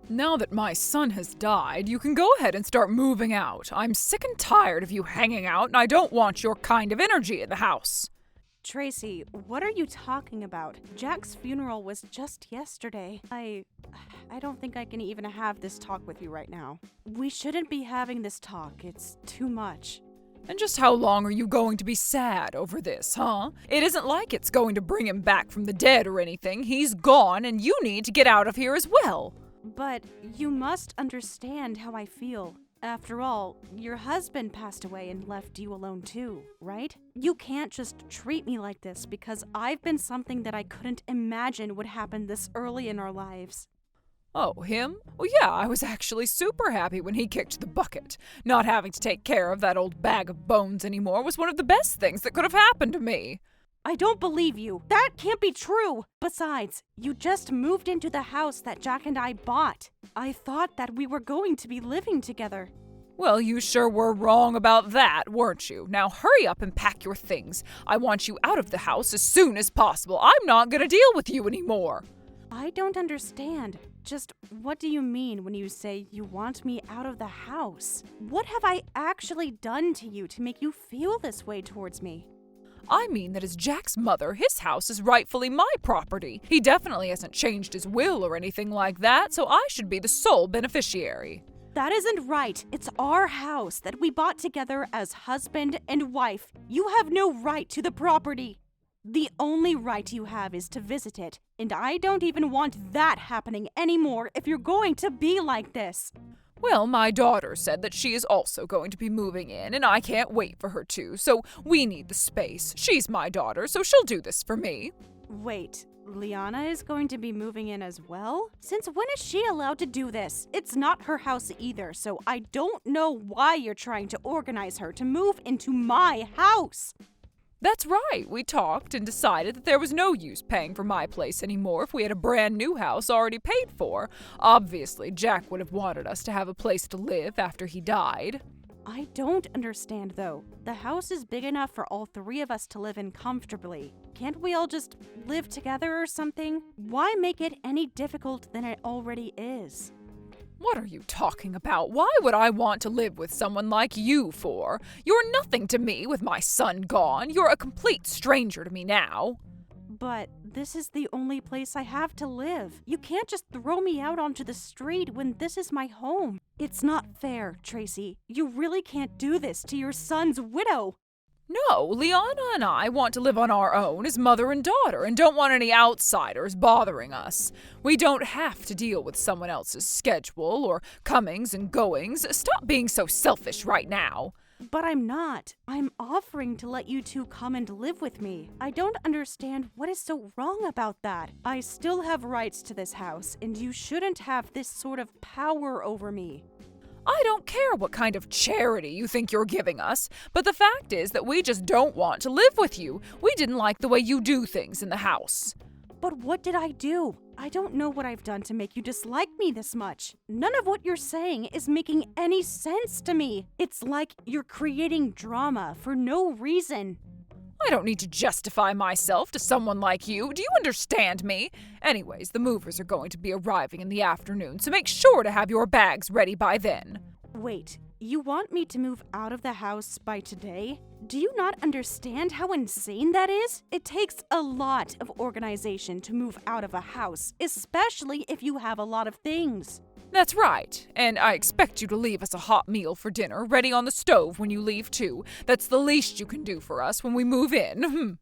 Now that my son has died, you can go ahead and start moving out. I'm sick and tired of you hanging out, and I don't want your kind of energy in the house. Tracy, what are you talking about? Jack's funeral was just yesterday. I don't think I can even have this talk with you right now. We shouldn't be having this talk. It's too much. And just how long are you going to be sad over this, huh? It isn't like it's going to bring him back from the dead or anything. He's gone, and you need to get out of here as well. But you must understand how I feel. After all, your husband passed away and left you alone too, right? You can't just treat me like this because I've been something that I couldn't imagine would happen this early in our lives. Oh, him? Well, yeah, I was actually super happy when he kicked the bucket. Not having to take care of that old bag of bones anymore was one of the best things that could have happened to me. I don't believe you. That can't be true. Besides, you just moved into the house that Jack and I bought. I thought that we were going to be living together. Well, you sure were wrong about that, weren't you? Now hurry up and pack your things. I want you out of the house as soon as possible. I'm not gonna deal with you anymore. I don't understand. Just what do you mean when you say you want me out of the house? What have I actually done to you to make you feel this way towards me? I mean that as Jack's mother, his house is rightfully my property. He definitely hasn't changed his will or anything like that, so I should be the sole beneficiary. That isn't right. It's our house that we bought together as husband and wife. You have no right to the property. The only right you have is to visit it, and I don't even want that happening anymore if you're going to be like this. Well, my daughter said that she is also going to be moving in, and I can't wait for her to, so we need the space. She's my daughter, so she'll do this for me. Wait, Liana is going to be moving in as well? Since when is she allowed to do this? It's not her house either, so I don't know why you're trying to organize her to move into my house. That's right, we talked and decided that there was no use paying for my place anymore if we had a brand new house already paid for. Obviously, Jack would have wanted us to have a place to live after he died. I don't understand, though. The house is big enough for all three of us to live in comfortably. Can't we all just live together or something? Why make it any difficult than it already is? What are you talking about? Why would I want to live with someone like you for? You're nothing to me with my son gone. You're a complete stranger to me now. But this is the only place I have to live. You can't just throw me out onto the street when this is my home. It's not fair, Tracy. You really can't do this to your son's widow. No, Liana and I want to live on our own as mother and daughter and don't want any outsiders bothering us. We don't have to deal with someone else's schedule or comings and goings. Stop being so selfish right now. But I'm not. I'm offering to let you two come and live with me. I don't understand what is so wrong about that. I still have rights to this house, and you shouldn't have this sort of power over me. I don't care what kind of charity you think you're giving us, but the fact is that we just don't want to live with you. We didn't like the way you do things in the house. But what did I do? I don't know what I've done to make you dislike me this much. None of what you're saying is making any sense to me. It's like you're creating drama for no reason. I don't need to justify myself to someone like you. Do you understand me? Anyways, the movers are going to be arriving in the afternoon, so make sure to have your bags ready by then. Wait, you want me to move out of the house by today? Do you not understand how insane that is? It takes a lot of organization to move out of a house, especially if you have a lot of things. That's right, and I expect you to leave us a hot meal for dinner, ready on the stove when you leave too. That's the least you can do for us when we move in.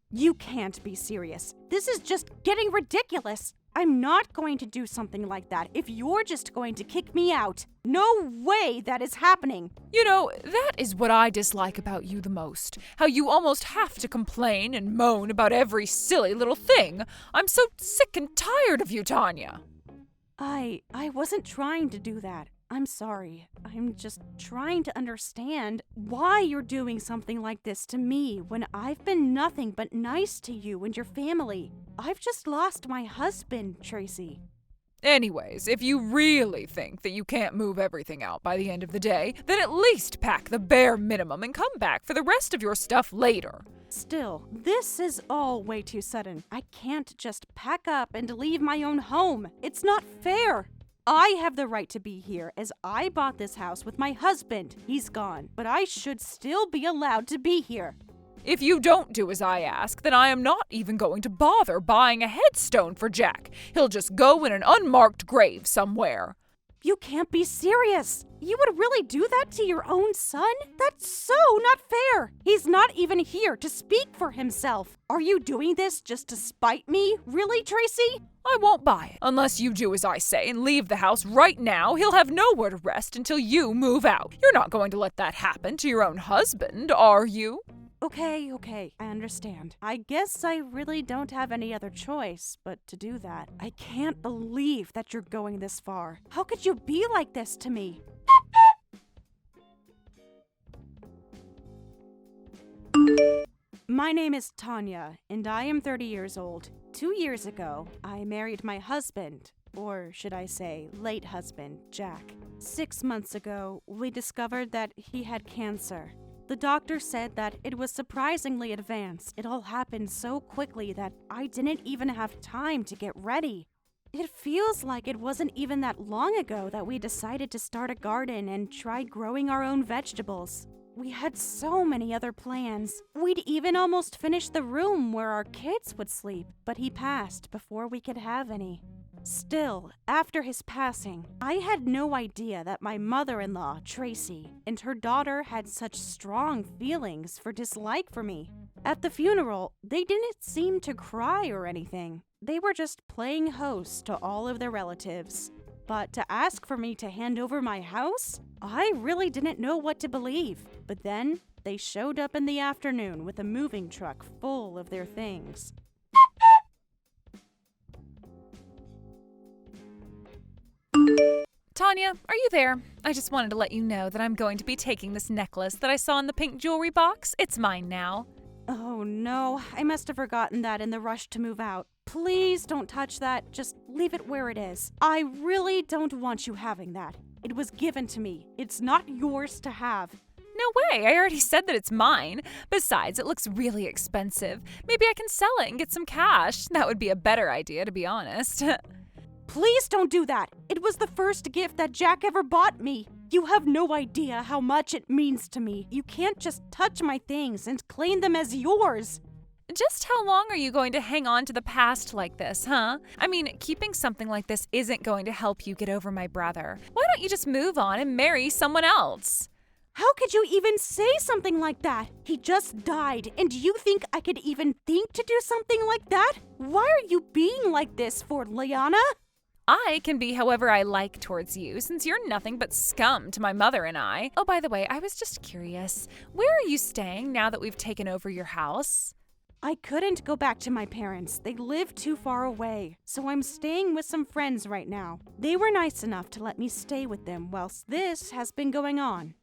You can't be serious. This is just getting ridiculous. I'm not going to do something like that if you're just going to kick me out. No way that is happening. You know, that is what I dislike about you the most. How you almost have to complain and moan about every silly little thing. I'm so sick and tired of you, Tanya. I wasn't trying to do that. I'm sorry. I'm just trying to understand why you're doing something like this to me when I've been nothing but nice to you and your family. I've just lost my husband, Tracy. Anyways, if you really think that you can't move everything out by the end of the day, then at least pack the bare minimum and come back for the rest of your stuff later. Still, this is all way too sudden. I can't just pack up and leave my own home. It's not fair. I have the right to be here as I bought this house with my husband. He's gone, but I should still be allowed to be here. If you don't do as I ask, then I am not even going to bother buying a headstone for Jack. He'll just go in an unmarked grave somewhere. You can't be serious. You would really do that to your own son? That's so not fair. He's not even here to speak for himself. Are you doing this just to spite me? Really, Tracy? I won't buy it. Unless you do as I say and leave the house right now, he'll have nowhere to rest until you move out. You're not going to let that happen to your own husband, are you? Okay, I understand. I guess I really don't have any other choice but to do that. I can't believe that you're going this far. How could you be like this to me? My name is Tanya, and I am 30 years old. 2 years ago, I married my husband, or should I say, late husband, Jack. 6 months ago, we discovered that he had cancer. The doctor said that it was surprisingly advanced. It all happened so quickly that I didn't even have time to get ready. It feels like it wasn't even that long ago that we decided to start a garden and try growing our own vegetables. We had so many other plans. We'd even almost finished the room where our kids would sleep, but he passed before we could have any. Still, after his passing, I had no idea that my mother-in-law, Tracy, and her daughter had such strong feelings for dislike for me. At the funeral, they didn't seem to cry or anything. They were just playing host to all of their relatives. But to ask for me to hand over my house? I really didn't know what to believe. But then, they showed up in the afternoon with a moving truck full of their things. Tanya, are you there? I just wanted to let you know that I'm going to be taking this necklace that I saw in the pink jewelry box. It's mine now. Oh no, I must have forgotten that in the rush to move out. Please don't touch that. Just leave it where it is. I really don't want you having that. It was given to me. It's not yours to have. No way, I already said that it's mine. Besides, it looks really expensive. Maybe I can sell it and get some cash. That would be a better idea, to be honest. Please don't do that. It was the first gift that Jack ever bought me. You have no idea how much it means to me. You can't just touch my things and claim them as yours. Just how long are you going to hang on to the past like this, huh? I mean, keeping something like this isn't going to help you get over my brother. Why don't you just move on and marry someone else? How could you even say something like that? He just died, and you think I could even think to do something like that? Why are you being like this for, Liana? I can be however I like towards you, since you're nothing but scum to my mother and I. Oh, by the way, I was just curious. Where are you staying now that we've taken over your house? I couldn't go back to my parents. They live too far away, so I'm staying with some friends right now. They were nice enough to let me stay with them whilst this has been going on.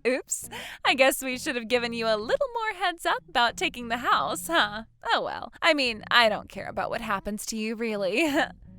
Oops. I guess we should have given you a little more heads up about taking the house, huh? Oh well. I mean, I don't care about what happens to you, really.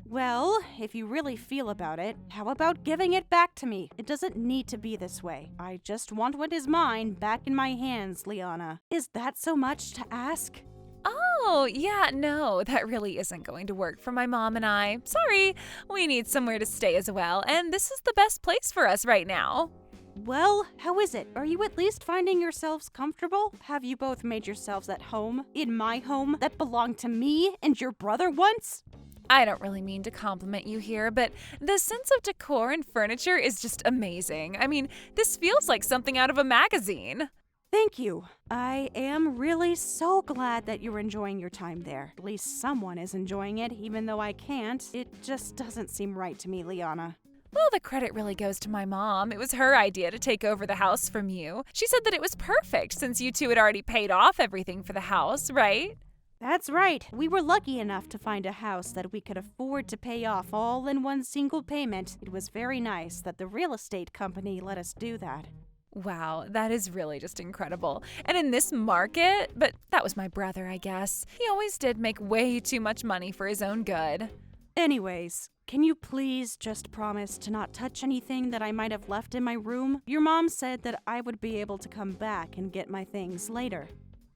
Well, if you really feel about it, how about giving it back to me? It doesn't need to be this way. I just want what is mine back in my hands, Liana. Is that so much to ask? Oh, yeah, no, that really isn't going to work for my mom and I. Sorry, we need somewhere to stay as well, and this is the best place for us right now. Well, how is it? Are you at least finding yourselves comfortable? Have you both made yourselves at home? In my home that belonged to me and your brother once? I don't really mean to compliment you here, but the sense of decor and furniture is just amazing. I mean, this feels like something out of a magazine. Thank you. I am really so glad that you're enjoying your time there. At least someone is enjoying it, even though I can't. It just doesn't seem right to me, Liana. Well, the credit really goes to my mom. It was her idea to take over the house from you. She said that it was perfect since you two had already paid off everything for the house, right? That's right. We were lucky enough to find a house that we could afford to pay off all in one single payment. It was very nice that the real estate company let us do that. Wow, that is really just incredible. And in this market, but that was my brother, I guess. He always did make way too much money for his own good. Anyways, can you please just promise to not touch anything that I might have left in my room? Your mom said that I would be able to come back and get my things later.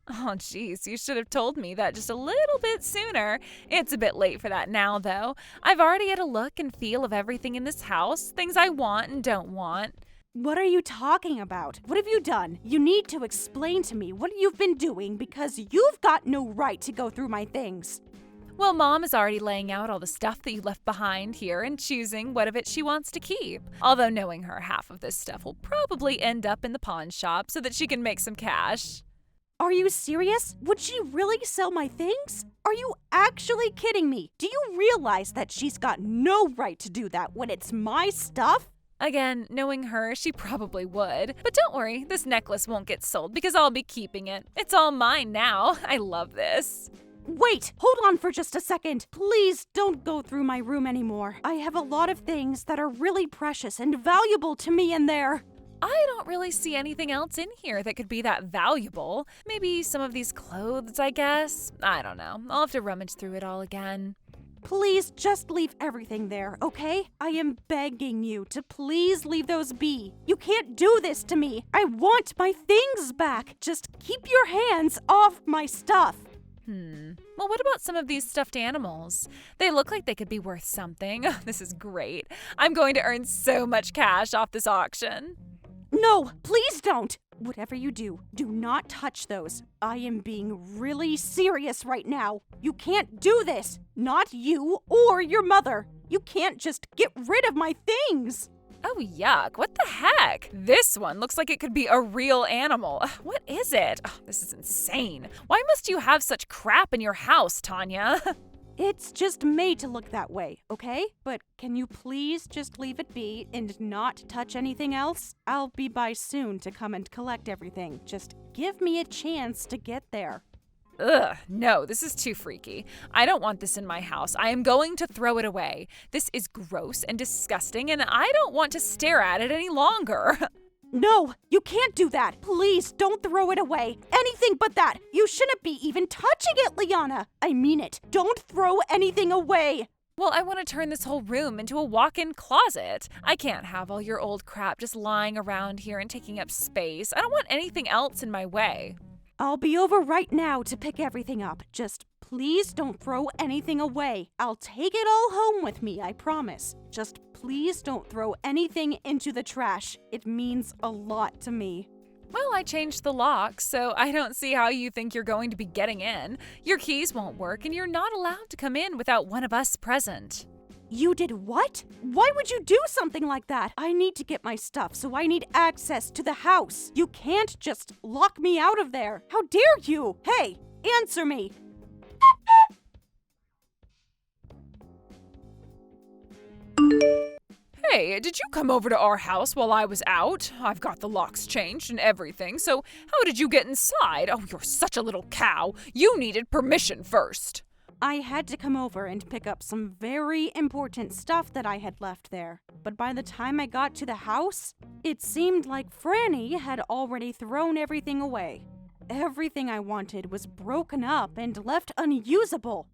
Oh, geez, you should have told me that just a little bit sooner. It's a bit late for that now, though. I've already had a look and feel of everything in this house, things I want and don't want. What are you talking about? What have you done? You need to explain to me what you've been doing because you've got no right to go through my things. Well, Mom is already laying out all the stuff that you left behind here and choosing what of it she wants to keep. Although knowing her, half of this stuff will probably end up in the pawn shop so that she can make some cash. Are you serious? Would she really sell my things? Are you actually kidding me? Do you realize that she's got no right to do that when it's my stuff? Again, knowing her, she probably would. But don't worry, this necklace won't get sold because I'll be keeping it. It's all mine now. I love this. Wait, hold on for just a second. Please don't go through my room anymore. I have a lot of things that are really precious and valuable to me in there. I don't really see anything else in here that could be that valuable. Maybe some of these clothes, I guess. I don't know. I'll have to rummage through it all again. Please just leave everything there, okay? I am begging you to please leave those be. You can't do this to me. I want my things back. Just keep your hands off my stuff. Well, what about some of these stuffed animals? They look like they could be worth something. This is great. I'm going to earn so much cash off this auction. No, please don't. Whatever you do, do not touch those. I am being really serious right now. You can't do this. Not you or your mother. You can't just get rid of my things. Oh, yuck. What the heck? This one looks like it could be a real animal. What is it? Oh, this is insane. Why must you have such crap in your house, Tanya? It's just made to look that way, okay? But can you please just leave it be and not touch anything else? I'll be by soon to come and collect everything. Just give me a chance to get there. Ugh, no, this is too freaky. I don't want this in my house. I am going to throw it away. This is gross and disgusting, and I don't want to stare at it any longer. No, you can't do that. Please don't throw it away. Anything but that. You shouldn't be even touching it, Liana. I mean it. Don't throw anything away. Well, I want to turn this whole room into a walk-in closet. I can't have all your old crap just lying around here and taking up space. I don't want anything else in my way. I'll be over right now to pick everything up. Just please don't throw anything away. I'll take it all home with me, I promise. Just please don't throw anything into the trash. It means a lot to me. Well, I changed the lock, so I don't see how you think you're going to be getting in. Your keys won't work, and you're not allowed to come in without one of us present. You did what? Why would you do something like that? I need to get my stuff, so I need access to the house. You can't just lock me out of there. How dare you? Hey, answer me. Hey, did you come over to our house while I was out? I've got the locks changed and everything, so how did you get inside? Oh, you're such a little cow. You needed permission first. I had to come over and pick up some very important stuff that I had left there. But by the time I got to the house, it seemed like Franny had already thrown everything away. Everything I wanted was broken up and left unusable.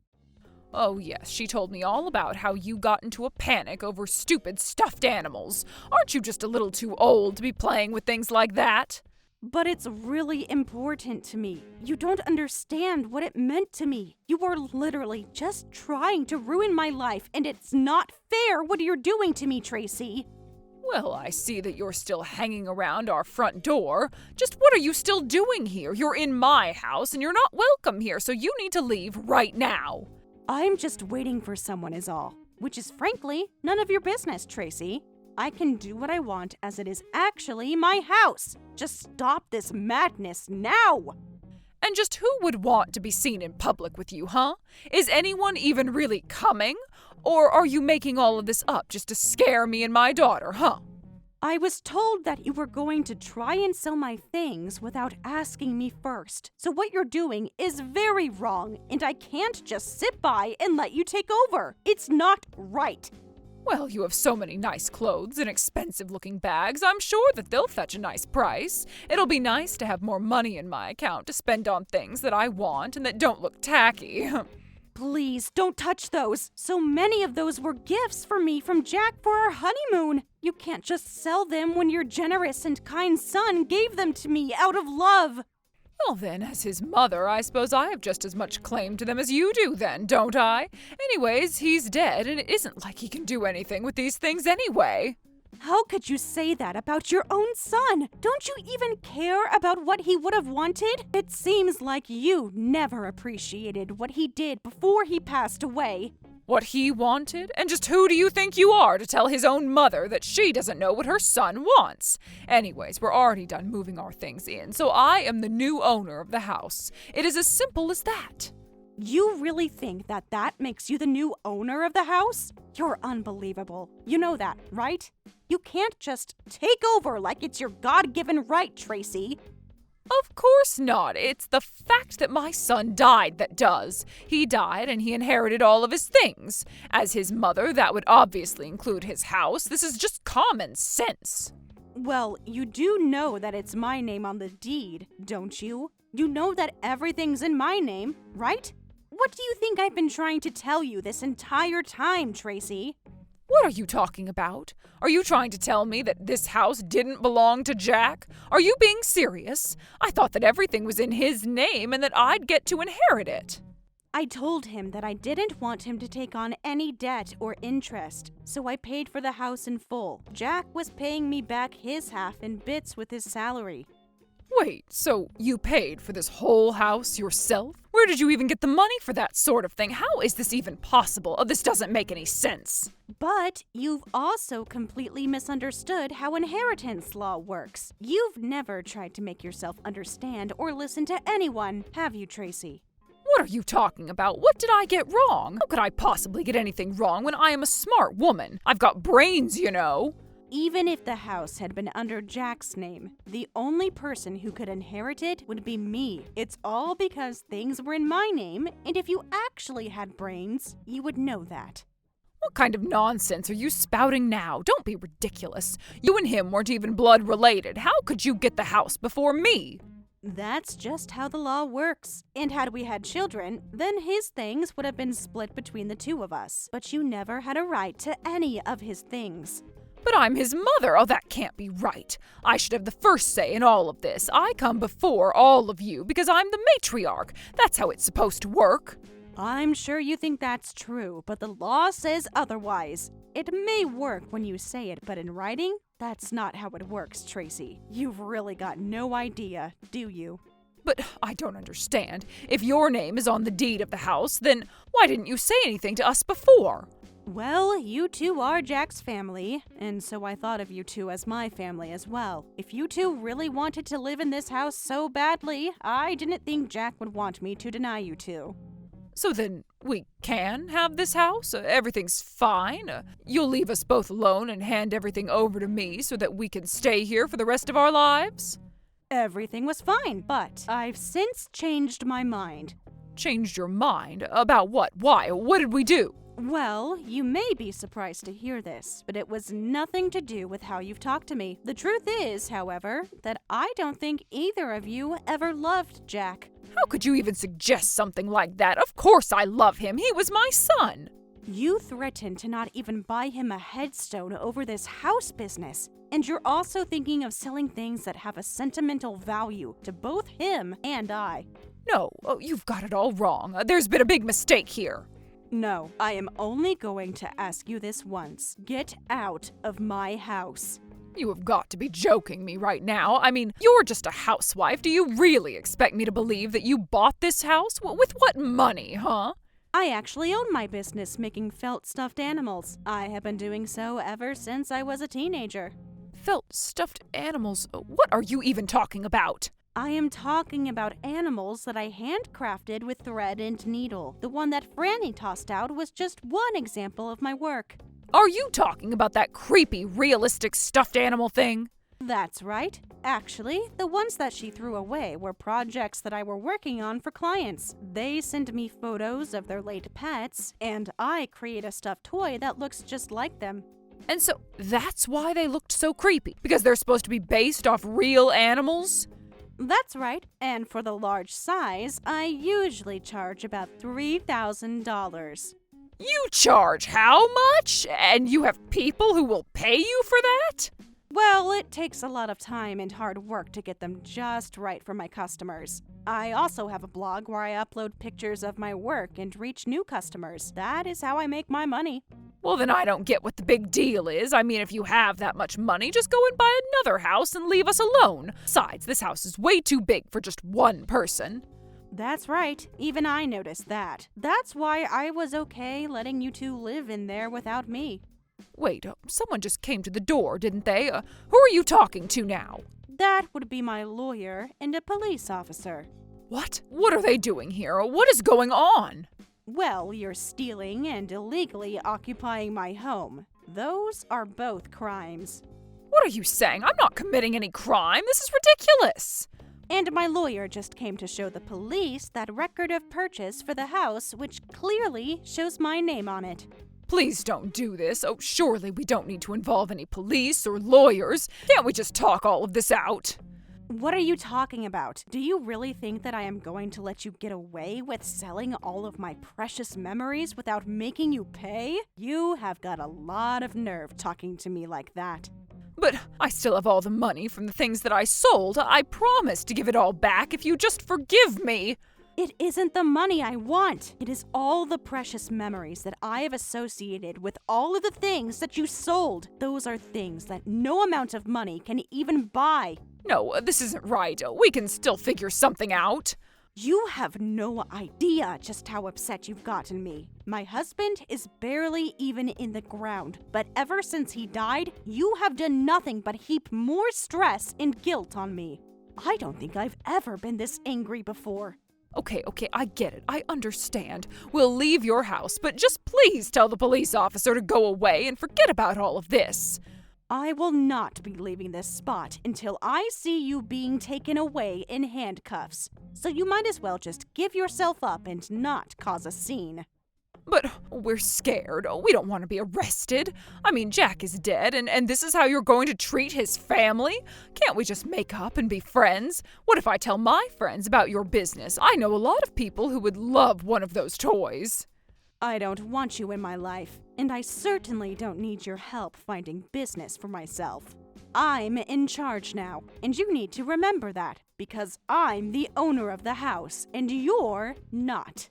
Oh, yes, she told me all about how you got into a panic over stupid stuffed animals. Aren't you just a little too old to be playing with things like that? But it's really important to me. You don't understand what it meant to me. You are literally just trying to ruin my life, and it's not fair what you're doing to me, Tracy. Well, I see that you're still hanging around our front door. Just what are you still doing here? You're in my house, and you're not welcome here, so you need to leave right now. I'm just waiting for someone is all, which is frankly none of your business, Tracy. I can do what I want as it is actually my house. Just stop this madness now. And just who would want to be seen in public with you, huh? Is anyone even really coming? Or are you making all of this up just to scare me and my daughter, huh? I was told that you were going to try and sell my things without asking me first. So what you're doing is very wrong, and I can't just sit by and let you take over. It's not right. Well, you have so many nice clothes and expensive-looking bags. I'm sure that they'll fetch a nice price. It'll be nice to have more money in my account to spend on things that I want and that don't look tacky. Please, don't touch those. So many of those were gifts for me from Jack for our honeymoon. You can't just sell them when your generous and kind son gave them to me out of love. Well then, as his mother, I suppose I have just as much claim to them as you do then, don't I? Anyways, he's dead, and it isn't like he can do anything with these things anyway. How could you say that about your own son? Don't you even care about what he would have wanted? It seems like you never appreciated what he did before he passed away. What he wanted? And just who do you think you are to tell his own mother that she doesn't know what her son wants? Anyways, we're already done moving our things in, so I am the new owner of the house. It is as simple as that. You really think that that makes you the new owner of the house? You're unbelievable. You know that, right? You can't just take over like it's your God-given right, Tracy. Of course not. It's the fact that my son died that does. He died and he inherited all of his things. As his mother, that would obviously include his house. This is just common sense. Well, you do know that it's my name on the deed, don't you? You know that everything's in my name, right? What do you think I've been trying to tell you this entire time, Tracy? What are you talking about? Are you trying to tell me that this house didn't belong to Jack? Are you being serious? I thought that everything was in his name and that I'd get to inherit it. I told him that I didn't want him to take on any debt or interest, so I paid for the house in full. Jack was paying me back his half in bits with his salary. Wait, so you paid for this whole house yourself? Where did you even get the money for that sort of thing? How is this even possible? Oh, this doesn't make any sense. But you've also completely misunderstood how inheritance law works. You've never tried to make yourself understand or listen to anyone, have you, Tracy? What are you talking about? What did I get wrong? How could I possibly get anything wrong when I am a smart woman? I've got brains, you know. Even if the house had been under Jack's name, the only person who could inherit it would be me. It's all because things were in my name, and if you actually had brains, you would know that. What kind of nonsense are you spouting now? Don't be ridiculous. You and him weren't even blood related. How could you get the house before me? That's just how the law works. And had we had children, then his things would have been split between the two of us. But you never had a right to any of his things. But I'm his mother. Oh, that can't be right. I should have the first say in all of this. I come before all of you because I'm the matriarch. That's how it's supposed to work. I'm sure you think that's true, but the law says otherwise. It may work when you say it, but in writing, that's not how it works, Tracy. You've really got no idea, do you? But I don't understand. If your name is on the deed of the house, then why didn't you say anything to us before? Well, you two are Jack's family, and so I thought of you two as my family as well. If you two really wanted to live in this house so badly, I didn't think Jack would want me to deny you two. So then we can have this house? Everything's fine? You'll leave us both alone and hand everything over to me so that we can stay here for the rest of our lives? Everything was fine, but I've since changed my mind. Changed your mind? About what? Why? What did we do? Well, you may be surprised to hear this, but it was nothing to do with how you've talked to me. The truth is, however, that I don't think either of you ever loved Jack. How could you even suggest something like that? Of course I love him. He was my son. You threatened to not even buy him a headstone over this house business. And you're also thinking of selling things that have a sentimental value to both him and I. No, you've got it all wrong. There's been a big mistake here. No, I am only going to ask you this once. Get out of my house. You have got to be joking me right now. I mean, you're just a housewife. Do you really expect me to believe that you bought this house? With what money, huh? I actually own my business making felt stuffed animals. I have been doing so ever since I was a teenager. Felt stuffed animals? What are you even talking about? I am talking about animals that I handcrafted with thread and needle. The one that Franny tossed out was just one example of my work. Are you talking about that creepy, realistic stuffed animal thing? That's right. Actually, the ones that she threw away were projects that I were working on for clients. They send me photos of their late pets, and I create a stuffed toy that looks just like them. And so that's why they looked so creepy? Because they're supposed to be based off real animals? That's right, and for the large size, I usually charge about $3,000. You charge how much? And you have people who will pay you for that? Well, it takes a lot of time and hard work to get them just right for my customers. I also have a blog where I upload pictures of my work and reach new customers. That is how I make my money. Well, then I don't get what the big deal is. I mean, if you have that much money, just go and buy another house and leave us alone. Besides, this house is way too big for just one person. That's right. Even I noticed that. That's why I was okay letting you two live in there without me. Wait, someone just came to the door, didn't they? Who are you talking to now? That would be my lawyer and a police officer. What? What are they doing here? What is going on? Well, you're stealing and illegally occupying my home. Those are both crimes. What are you saying? I'm not committing any crime. This is ridiculous. And my lawyer just came to show the police that record of purchase for the house, which clearly shows my name on it. Please don't do this. Oh, surely we don't need to involve any police or lawyers. Can't we just talk all of this out? What are you talking about? Do you really think that I am going to let you get away with selling all of my precious memories without making you pay? You have got a lot of nerve talking to me like that. But I still have all the money from the things that I sold. I promise to give it all back if you just forgive me. It isn't the money I want. It is all the precious memories that I have associated with all of the things that you sold. Those are things that no amount of money can even buy. No, this isn't right. We can still figure something out. You have no idea just how upset you've gotten me. My husband is barely even in the ground, but ever since he died, you have done nothing but heap more stress and guilt on me. I don't think I've ever been this angry before. Okay, I get it. I understand. We'll leave your house, but just please tell the police officer to go away and forget about all of this. I will not be leaving this spot until I see you being taken away in handcuffs. So you might as well just give yourself up and not cause a scene. But we're scared. We don't want to be arrested. I mean, Jack is dead, and this is how you're going to treat his family? Can't we just make up and be friends? What if I tell my friends about your business? I know a lot of people who would love one of those toys. I don't want you in my life, and I certainly don't need your help finding business for myself. I'm in charge now, and you need to remember that, because I'm the owner of the house, and you're not.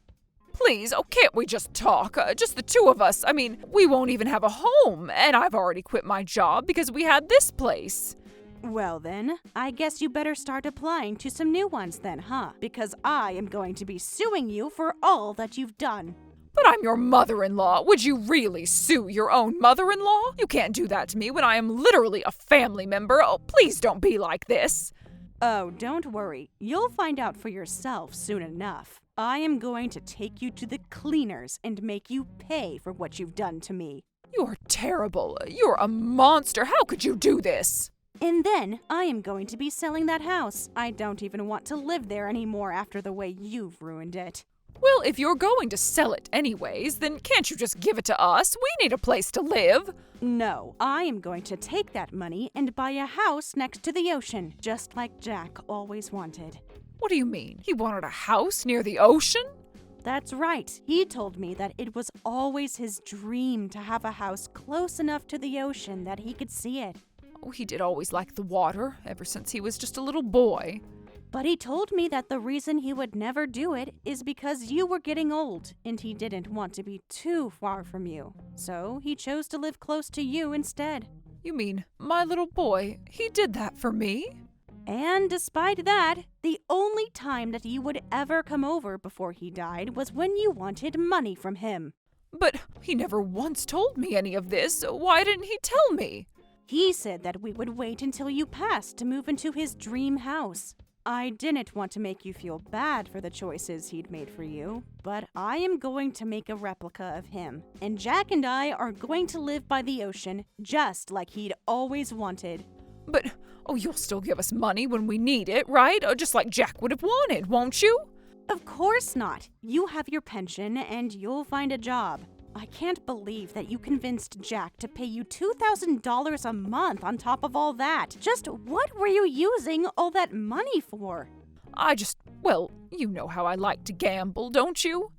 Please, can't we just talk? Just the two of us. I mean, we won't even have a home, and I've already quit my job because we had this place. Well then, I guess you better start applying to some new ones then, huh? Because I am going to be suing you for all that you've done. But I'm your mother-in-law. Would you really sue your own mother-in-law? You can't do that to me when I am literally a family member. Oh, please don't be like this. Oh, don't worry. You'll find out for yourself soon enough. I am going to take you to the cleaners and make you pay for what you've done to me. You're terrible. You're a monster. How could you do this? And then I am going to be selling that house. I don't even want to live there anymore after the way you've ruined it. Well, if you're going to sell it anyways, then can't you just give it to us? We need a place to live. No, I am going to take that money and buy a house next to the ocean, just like Jack always wanted. What do you mean? He wanted a house near the ocean? That's right. He told me that it was always his dream to have a house close enough to the ocean that he could see it. Oh, he did always like the water, ever since he was just a little boy. But he told me that the reason he would never do it is because you were getting old, and he didn't want to be too far from you. So he chose to live close to you instead. You mean my little boy? He did that for me? And despite that, the only time that you would ever come over before he died was when you wanted money from him. But he never once told me any of this. Why didn't he tell me? He said that we would wait until you passed to move into his dream house. I didn't want to make you feel bad for the choices he'd made for you, but I am going to make a replica of him, and Jack and I are going to live by the ocean just like he'd always wanted. But, you'll still give us money when we need it, right? Just like Jack would have wanted, won't you? Of course not. You have your pension and you'll find a job. I can't believe that you convinced Jack to pay you $2,000 a month on top of all that. Just what were you using all that money for? You know how I like to gamble, don't you?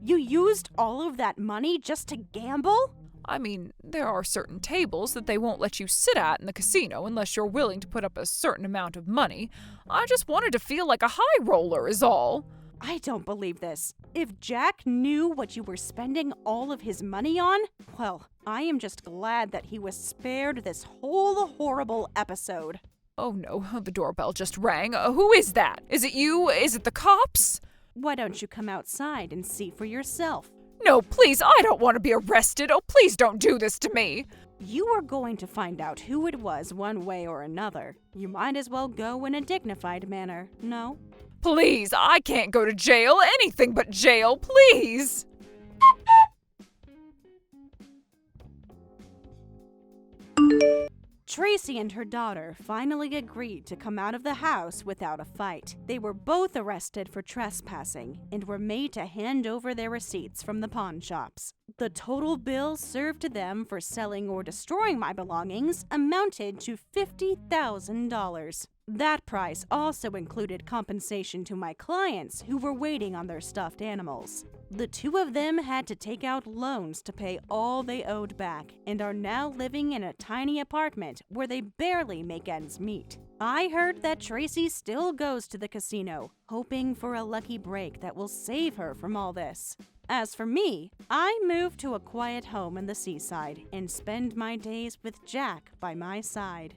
You used all of that money just to gamble? I mean, there are certain tables that they won't let you sit at in the casino unless you're willing to put up a certain amount of money. I just wanted to feel like a high roller is all. I don't believe this. If Jack knew what you were spending all of his money on, well, I am just glad that he was spared this whole horrible episode. Oh no, the doorbell just rang. Who is that? Is it you? Is it the cops? Why don't you come outside and see for yourself? No, please, I don't want to be arrested. Oh, please don't do this to me. You are going to find out who it was one way or another. You might as well go in a dignified manner, no? Please, I can't go to jail. Anything but jail, please. Tracy and her daughter finally agreed to come out of the house without a fight. They were both arrested for trespassing and were made to hand over their receipts from the pawn shops. The total bill served to them for selling or destroying my belongings amounted to $50,000. That price also included compensation to my clients who were waiting on their stuffed animals. The two of them had to take out loans to pay all they owed back and are now living in a tiny apartment where they barely make ends meet. I heard that Tracy still goes to the casino, hoping for a lucky break that will save her from all this. As for me, I moved to a quiet home in the seaside and spend my days with Jack by my side.